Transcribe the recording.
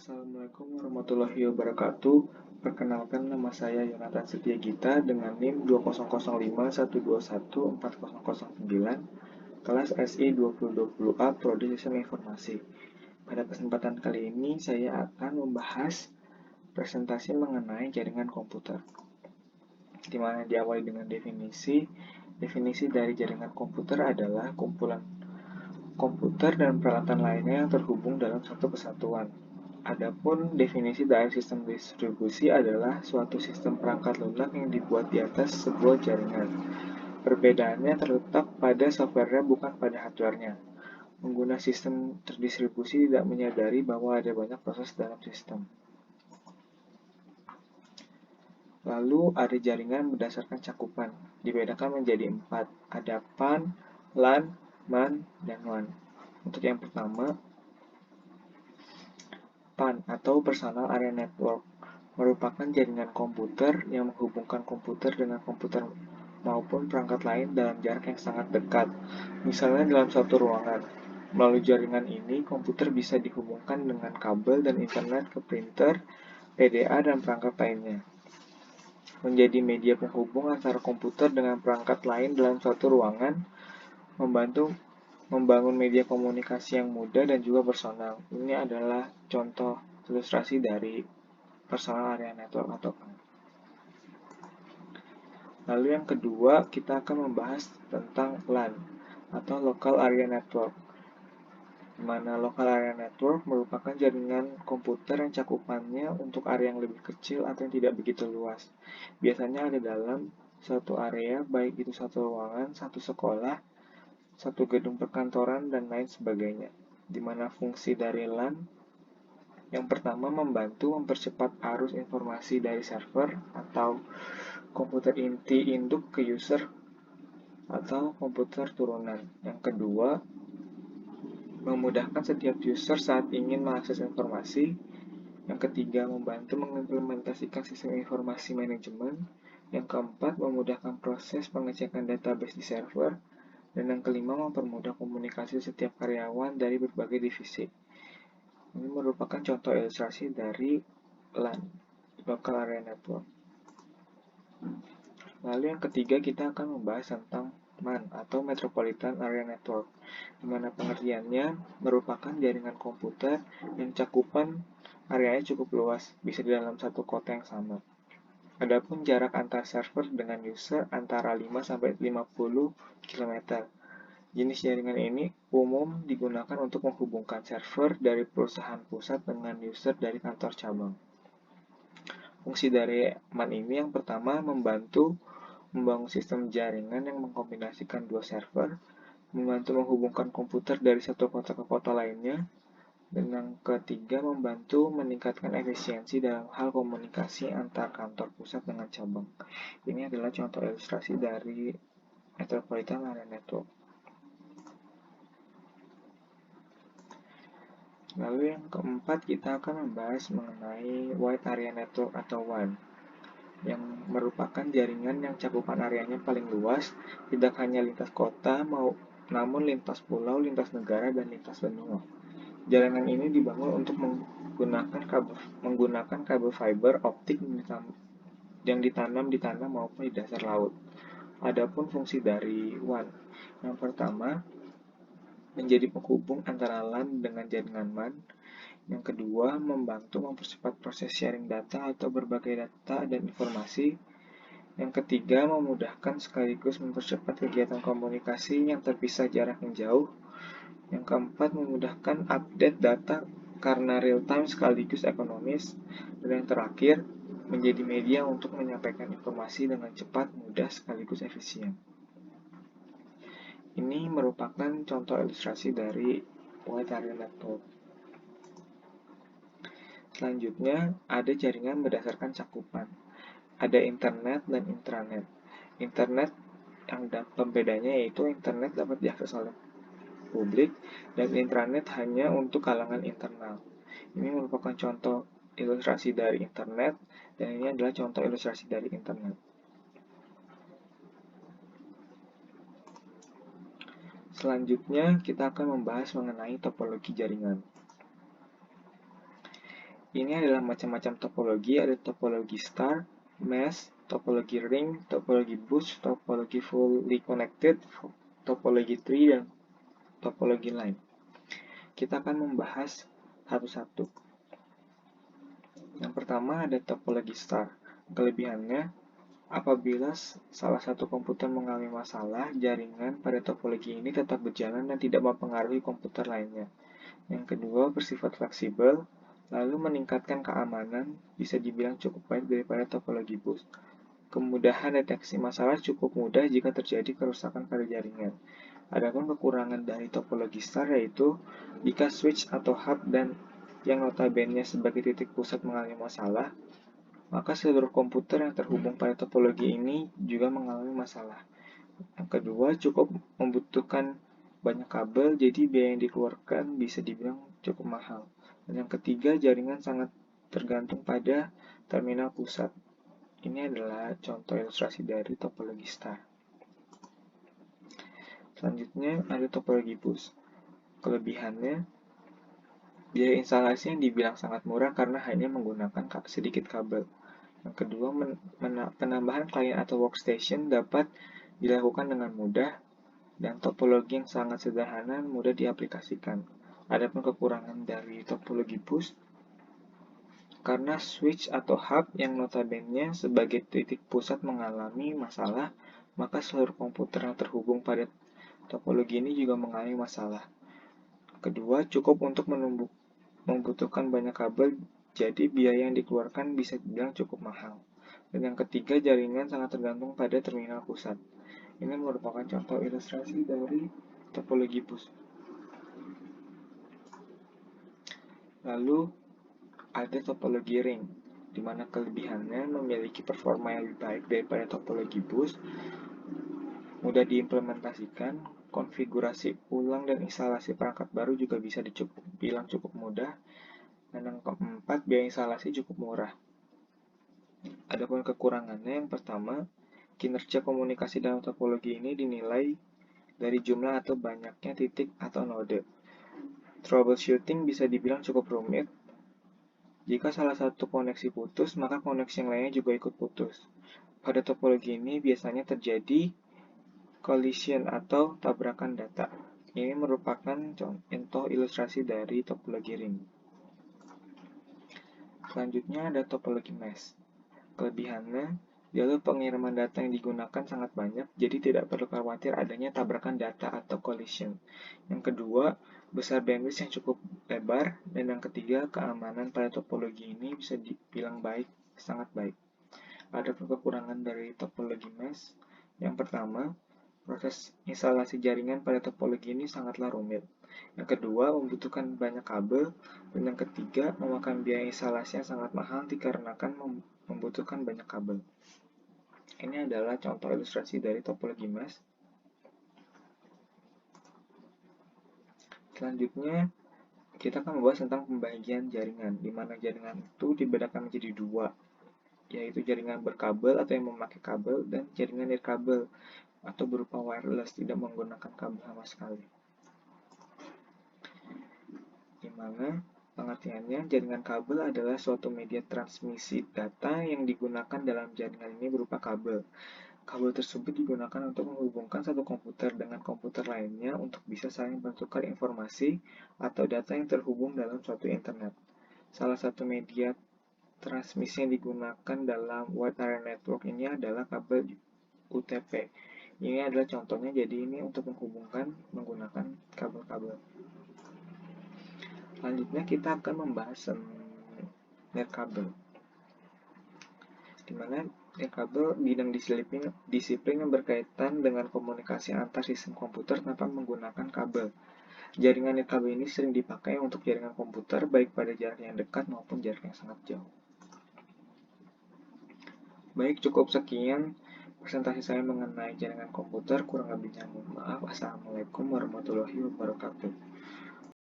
Assalamualaikum warahmatullahi wabarakatuh. Perkenalkan, nama saya Yonatan Setiagita dengan NIM 20051214009, kelas SI 2020A Prodi Sistem Informasi. Pada kesempatan kali ini saya akan membahas presentasi mengenai jaringan komputer, di mana diawali dengan definisi. Definisi dari jaringan komputer adalah kumpulan komputer dan peralatan lainnya yang terhubung dalam satu kesatuan. Adapun definisi dari sistem distribusi adalah suatu sistem perangkat lunak yang dibuat di atas sebuah jaringan. Perbedaannya terletak pada software-nya bukan pada hardware-nya. Pengguna sistem terdistribusi tidak menyadari bahwa ada banyak proses dalam sistem. Lalu ada jaringan berdasarkan cakupan, dibedakan menjadi 4, ada PAN, LAN, MAN, dan WAN. Untuk yang pertama, PAN atau Personal Area Network merupakan jaringan komputer yang menghubungkan komputer dengan komputer maupun perangkat lain dalam jarak yang sangat dekat, misalnya dalam suatu ruangan. Melalui jaringan ini, komputer bisa dihubungkan dengan kabel dan internet ke printer, PDA, dan perangkat lainnya. Menjadi media penghubung antara komputer dengan perangkat lain dalam suatu ruangan, membantu membangun media komunikasi yang mudah dan juga personal. Ini adalah contoh ilustrasi dari Personal Area Network atau PAN. Lalu yang kedua, kita akan membahas tentang LAN atau Local Area Network. Di mana Local Area Network merupakan jaringan komputer yang cakupannya untuk area yang lebih kecil atau yang tidak begitu luas. Biasanya ada dalam suatu area, baik itu satu ruangan, satu sekolah, satu gedung perkantoran, dan lain sebagainya. Di mana fungsi dari LAN yang pertama membantu mempercepat arus informasi dari server atau komputer inti induk ke user atau komputer turunan. Yang kedua, memudahkan setiap user saat ingin mengakses informasi. Yang ketiga, membantu mengimplementasikan sistem informasi manajemen. Yang keempat, memudahkan proses pengecekan database di server. Dan yang kelima, mempermudah komunikasi setiap karyawan dari berbagai divisi. Ini merupakan contoh ilustrasi dari LAN, Local Area Network. Lalu yang ketiga, kita akan membahas tentang MAN atau Metropolitan Area Network, di mana pengertiannya merupakan jaringan komputer yang cakupan areanya cukup luas, bisa di dalam satu kota yang sama. Adapun jarak antar server dengan user antara 5-50 km. Jenis jaringan ini umum digunakan untuk menghubungkan server dari perusahaan pusat dengan user dari kantor cabang. Fungsi dari MAN ini yang pertama membantu membangun sistem jaringan yang mengkombinasikan dua server, membantu menghubungkan komputer dari satu kota ke kota lainnya, dan yang ketiga membantu meningkatkan efisiensi dalam hal komunikasi antar kantor pusat dengan cabang. Ini adalah contoh ilustrasi dari Metropolitan Area Network. Lalu yang keempat, kita akan membahas mengenai Wide Area Network atau WAN, yang merupakan jaringan yang cakupan areanya paling luas, tidak hanya lintas kota, namun lintas pulau, lintas negara, dan lintas benua. Jaringan ini dibangun untuk menggunakan kabel fiber optik yang ditanam di tanah maupun di dasar laut. Adapun fungsi dari WAN, yang pertama, menjadi penghubung antara LAN dengan jaringan MAN. Yang kedua, membantu mempercepat proses sharing data atau berbagai data dan informasi. Yang ketiga, memudahkan sekaligus mempercepat kegiatan komunikasi yang terpisah jarak yang jauh. Yang keempat, memudahkan update data karena real-time sekaligus ekonomis. Dan yang terakhir, menjadi media untuk menyampaikan informasi dengan cepat, mudah, sekaligus efisien. Ini merupakan contoh ilustrasi dari Wide Area Network. Selanjutnya, ada jaringan berdasarkan cakupan. Ada internet dan intranet. Internet yang pembedanya yaitu internet dapat diakses oleh publik dan intranet hanya untuk kalangan internal. Ini merupakan contoh ilustrasi dari internet dan ini adalah contoh ilustrasi dari internet. Selanjutnya, kita akan membahas mengenai topologi jaringan. Ini adalah macam-macam topologi, ada topologi star, mesh, topologi ring, topologi bus, topologi fully connected, topologi tree, dan topologi line. Kita akan membahas satu-satu. Yang pertama ada topologi star. Kelebihannya, apabila salah satu komputer mengalami masalah, jaringan pada topologi ini tetap berjalan dan tidak mempengaruhi komputer lainnya. Yang kedua, bersifat fleksibel, lalu meningkatkan keamanan, bisa dibilang cukup baik daripada topologi bus. Kemudahan deteksi masalah cukup mudah jika terjadi kerusakan pada jaringan. Adapun kekurangan dari topologi star yaitu jika switch atau hub dan yang notabene sebagai titik pusat mengalami masalah, maka seluruh komputer yang terhubung pada topologi ini juga mengalami masalah. Yang kedua, cukup membutuhkan banyak kabel, jadi biaya yang dikeluarkan bisa dibilang cukup mahal. Dan yang ketiga, jaringan sangat tergantung pada terminal pusat. Ini adalah contoh ilustrasi dari topologi star. Selanjutnya ada topologi bus. Kelebihannya, biaya instalasi yang dibilang sangat murah karena hanya menggunakan sedikit kabel. Yang kedua, penambahan klien atau workstation dapat dilakukan dengan mudah dan topologi yang sangat sederhana mudah diaplikasikan. Adapun kekurangan dari topologi bus, karena switch atau hub yang notabene sebagai titik pusat mengalami masalah, maka seluruh komputer yang terhubung pada topologi ini juga mengalami masalah. Kedua, cukup untuk membutuhkan banyak kabel, jadi biaya yang dikeluarkan bisa dibilang cukup mahal. Dan yang ketiga, jaringan sangat tergantung pada terminal pusat. Ini merupakan contoh ilustrasi dari topologi bus. Lalu ada topologi ring, di mana kelebihannya memiliki performa yang lebih baik daripada topologi bus, mudah diimplementasikan, konfigurasi ulang dan instalasi perangkat baru juga bisa dibilang cukup mudah, dan yang keempat, biaya instalasi cukup murah. Adapun kekurangannya, yang pertama, kinerja komunikasi dalam topologi ini dinilai dari jumlah atau banyaknya titik atau node. Troubleshooting bisa dibilang cukup rumit. Jika salah satu koneksi putus, maka koneksi yang lainnya juga ikut putus. Pada topologi ini biasanya terjadi collision atau tabrakan data. Ini merupakan contoh ilustrasi dari topologi ring. Selanjutnya ada topologi mesh. Kelebihannya, jalur pengiriman data yang digunakan sangat banyak, jadi tidak perlu khawatir adanya tabrakan data atau collision. Yang kedua, besar bandwidth yang cukup lebar. Dan yang ketiga, keamanan pada topologi ini bisa dibilang baik, sangat baik. Ada kekurangan dari topologi mesh. Yang pertama, proses instalasi jaringan pada topologi ini sangatlah rumit. Yang kedua, membutuhkan banyak kabel. Dan yang ketiga, memakan biaya instalasi yang sangat mahal dikarenakan membutuhkan banyak kabel. Ini adalah contoh ilustrasi dari topologi mesh. Selanjutnya, kita akan membahas tentang pembagian jaringan, di mana jaringan itu dibedakan menjadi dua, yaitu jaringan berkabel atau yang memakai kabel, dan jaringan nirkabel atau berupa wireless, tidak menggunakan kabel sama sekali. Di mana pengertiannya, jaringan kabel adalah suatu media transmisi data yang digunakan dalam jaringan ini berupa kabel. Kabel tersebut digunakan untuk menghubungkan satu komputer dengan komputer lainnya untuk bisa saling bertukar informasi atau data yang terhubung dalam suatu internet. Salah satu media transmisi yang digunakan dalam wide area network ini adalah kabel UTP. Ini adalah contohnya, jadi ini untuk menghubungkan menggunakan kabel-kabel. Selanjutnya kita akan membahas nirkabel, di mana nirkabel bidang disiplin yang berkaitan dengan komunikasi antar sistem komputer tanpa menggunakan kabel. Jaringan nirkabel ini sering dipakai untuk jaringan komputer baik pada jarak yang dekat maupun jarak yang sangat jauh. Baik, cukup sekian presentasi saya mengenai jaringan komputer, kurang lebihnya mohon maaf. Assalamualaikum warahmatullahi wabarakatuh.